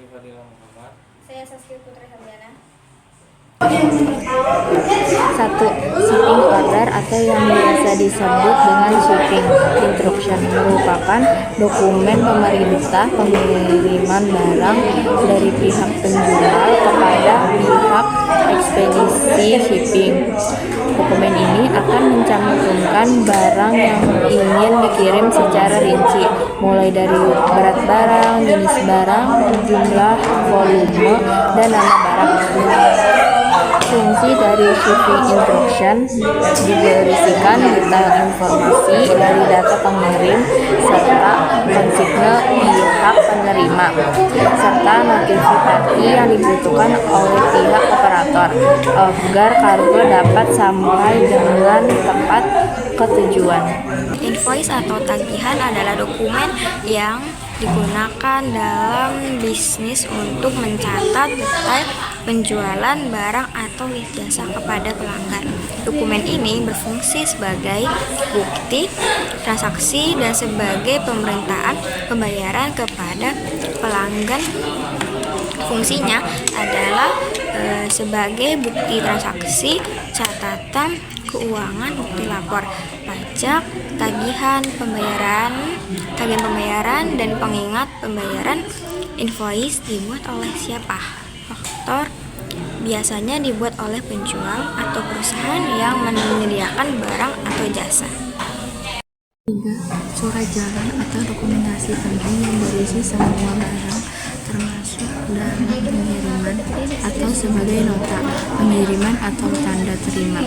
Fahri Fadila Muhammad. Saya Saskia Putri Hardiana. 1. Shipping order atau yang biasa disebut dengan shipping instruction merupakan dokumen pemerintah pengiriman barang dari pihak penjual kepada pihak ekspedisi shipping. Dokumen ini akan mencantumkan barang yang ingin dikirim secara rinci, mulai dari berat barang, jenis barang, jumlah, volume, dan nama barang. Fungsi dari shipping instruction diberisikan detail informasi dari data pengirim serta konsigne pihak penerima, serta notifikasi yang dibutuhkan oleh pihak operator agar kargo dapat sampai dengan tepat ke tujuan. Invoice atau tagihan adalah dokumen yang digunakan dalam bisnis untuk mencatat detail penjualan barang atau jasa kepada pelanggan. Dokumen ini berfungsi sebagai bukti transaksi dan sebagai pemerintahan pembayaran kepada pelanggan. Fungsinya adalah sebagai bukti transaksi, catatan keuangan, bukti lapor pajak, tagihan pembayaran, dan pengingat pembayaran. Invoice dibuat oleh siapa? Faktor biasanya dibuat oleh penjual atau perusahaan yang menyediakan barang atau jasa. 3. Surat jalan atau dokumentasi penting yang berisi semua barang termasuk dalam pengiriman atau sebagai nota pengiriman atau tanda terima.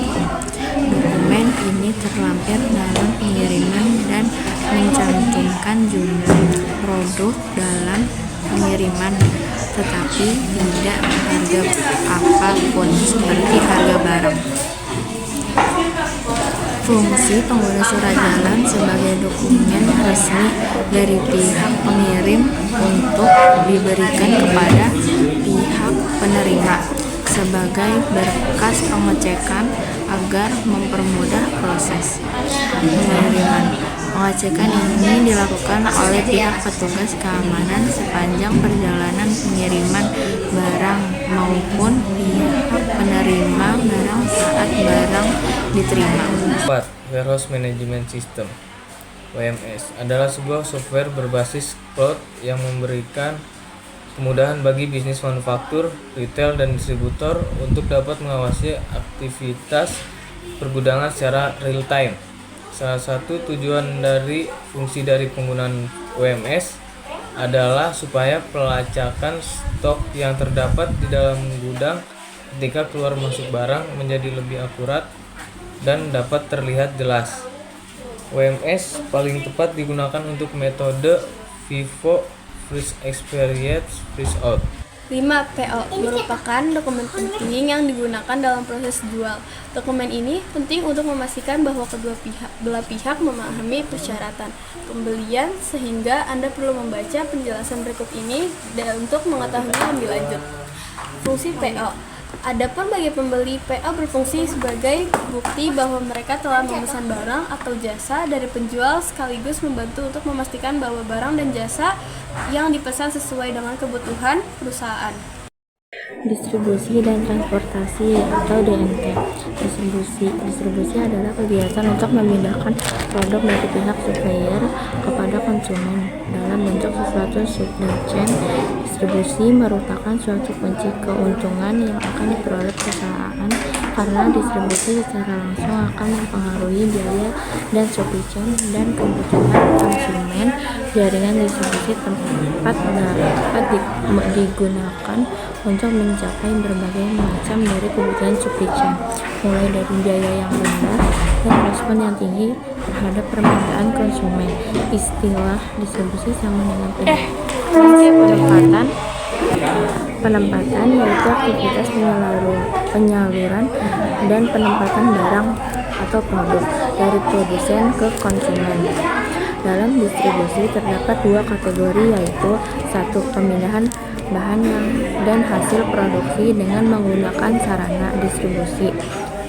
Dokumen ini terlampir dalam pengiriman dan mencantumkan jumlah produk dalam pengiriman, tetapi tidak harga apapun seperti harga barang. Fungsi pengguna surat jalan sebagai dokumen resmi dari pihak pengirim untuk diberikan kepada pihak penerima sebagai berkas pengecekan agar mempermudah proses pengiriman. Pengecekan ini dilakukan oleh pihak petugas keamanan sepanjang perjalanan pengiriman barang maupun pihak penerima barang saat barang diterima. 4. Warehouse Management System (WMS) adalah sebuah software berbasis cloud yang memberikan kemudahan bagi bisnis manufaktur, retail, dan distributor untuk dapat mengawasi aktivitas pergudangan secara real time. Salah satu tujuan dari fungsi dari penggunaan WMS adalah supaya pelacakan stok yang terdapat di dalam gudang ketika keluar masuk barang menjadi lebih akurat dan dapat terlihat jelas. WMS paling tepat digunakan untuk metode FIFO (Freeze Experience Freeze Out). 5. PO merupakan dokumen penting yang digunakan dalam proses jual. Dokumen ini penting untuk memastikan bahwa kedua belah pihak memahami persyaratan pembelian, sehingga Anda perlu membaca penjelasan berikut ini untuk mengetahui lebih lanjut. Fungsi PO. Adapun bagi pembeli, PO berfungsi sebagai bukti bahwa mereka telah memesan barang atau jasa dari penjual, sekaligus membantu untuk memastikan bahwa barang dan jasa yang dipesan sesuai dengan kebutuhan perusahaan. Distribusi dan transportasi atau DMT. Distribusi adalah kegiatan untuk memindahkan produk dari pihak supplier kepada konsumen dalam bentuk suatu supply chain. Distribusi merupakan suatu kunci keuntungan yang akan diperoleh perusahaan karena distribusi secara langsung akan mempengaruhi biaya dan supply chain dan kebutuhan konsumen. Jaringan distribusi tempat dapat digunakan untuk mencapai berbagai macam dari kebutuhan supply chain, mulai dari biaya yang rendah dan respon yang tinggi terhadap permintaan konsumen. Istilah distribusi sama dengan penempatan, yaitu aktivitas penyaluran dan penempatan barang atau produk dari produsen ke konsumen. Dalam distribusi terdapat dua kategori, yaitu 1. Pemindahan bahan dan hasil produksi dengan menggunakan sarana distribusi.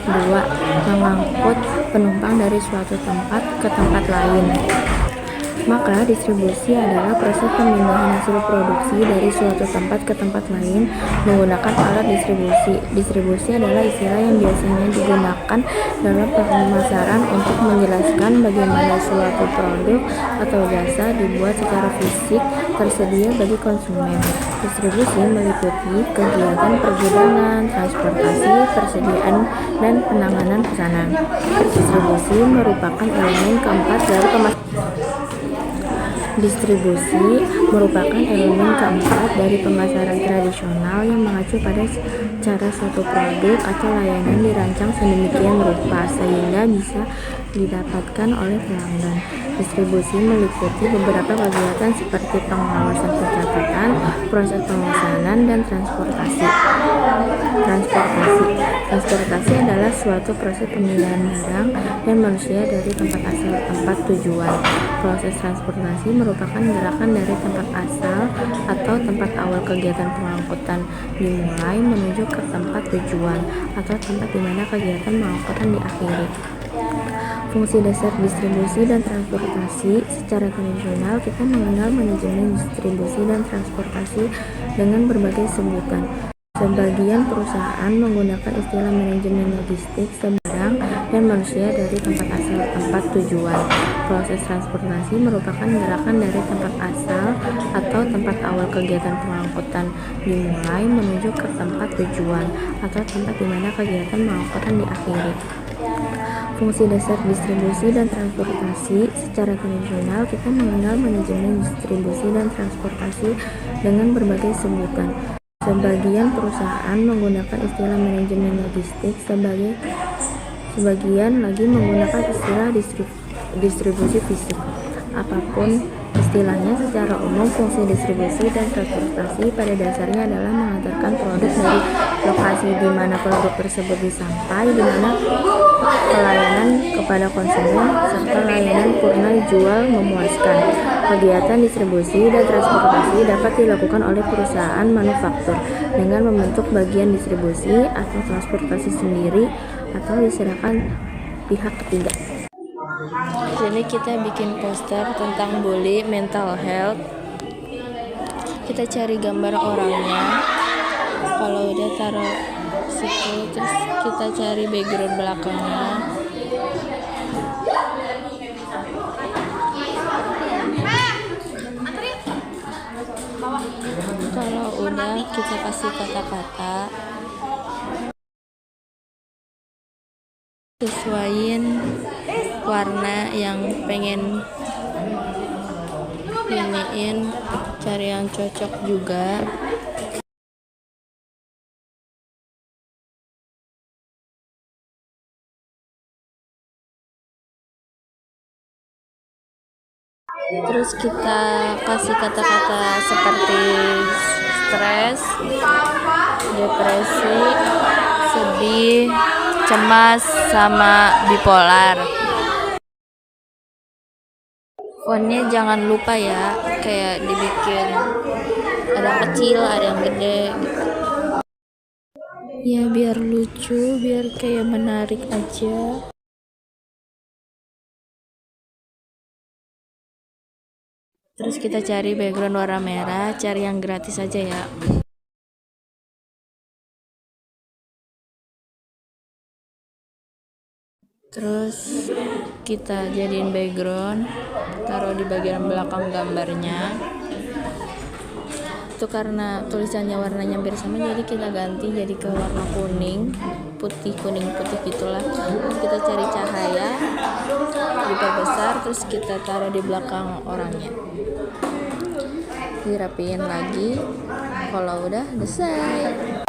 2. Mengangkut penumpang dari suatu tempat ke tempat lain. Maka distribusi adalah proses pemindahan hasil produksi dari suatu tempat ke tempat lain menggunakan alat distribusi. Distribusi adalah istilah yang biasanya digunakan dalam pemasaran untuk menjelaskan bagaimana suatu produk atau jasa dibuat secara fisik tersedia bagi konsumen. Distribusi meliputi kegiatan pergudangan, transportasi, persediaan, dan penanganan pesanan. Distribusi merupakan elemen keempat dari pemasaran tradisional yang mengacu pada cara suatu produk atau layanan dirancang sedemikian rupa sehingga bisa didapatkan oleh pelanggan. Distribusi meliputi beberapa kegiatan seperti pengawasan pencatatan, proses pemesanan, dan transportasi. Transportasi adalah suatu proses pemindahan barang dan manusia dari tempat asal ke tempat tujuan. Proses transportasi merupakan gerakan dari tempat asal atau tempat awal kegiatan pengangkutan dimulai menuju ke tempat tujuan atau tempat di mana kegiatan pengangkutan diakhiri. Fungsi dasar distribusi dan transportasi. Secara tradisional, kita mengenal manajemen distribusi dan transportasi dengan berbagai sebutan. Sebagian perusahaan menggunakan istilah manajemen logistik barang dan manusia dari tempat asal ke tempat tujuan. Proses transportasi merupakan gerakan dari tempat asal atau tempat awal kegiatan pengangkutan dimulai menuju ke tempat tujuan atau tempat di mana kegiatan pengangkutan diakhiri. Fungsi dasar distribusi dan transportasi. Secara tradisional, kita mengenal manajemen distribusi dan transportasi dengan berbagai sebutan. Sebagian perusahaan menggunakan istilah manajemen logistik, sebagian lagi menggunakan istilah distribusi fisik. Apapun istilahnya, secara umum fungsi distribusi dan transportasi pada dasarnya adalah mengantarkan produk dari lokasi di mana produk tersebut disampai, di mana pelayanan kepada konsumen, serta layanan purna jual memuaskan. Kegiatan distribusi dan transportasi dapat dilakukan oleh perusahaan manufaktur dengan membentuk bagian distribusi atau transportasi sendiri atau diserahkan pihak ketiga. Jadi kita bikin poster tentang bully mental health. Kita cari gambar orangnya. Kalau udah taruh situ, terus kita cari background belakangnya. Kalau udah, kita kasih kata-kata. Sesuaiin warna yang pengen iniin, cari yang cocok juga. Terus kita kasih kata-kata seperti stres, depresi, sedih, cemas, sama bipolar. Fontnya jangan lupa ya, kayak dibikin ada yang kecil, ada yang gede gitu. Ya biar lucu, biar kayak menarik aja. Terus kita cari background warna merah, cari yang gratis aja ya. Terus kita jadiin background, taruh di bagian belakang gambarnya. Itu karena tulisannya warnanya hampir sama, jadi kita ganti jadi ke warna kuning, putih, kuning putih gitulah. Terus kita cari cahaya, diperbesar, terus kita taruh di belakang orangnya. Dirapiin lagi. Kalau udah selesai.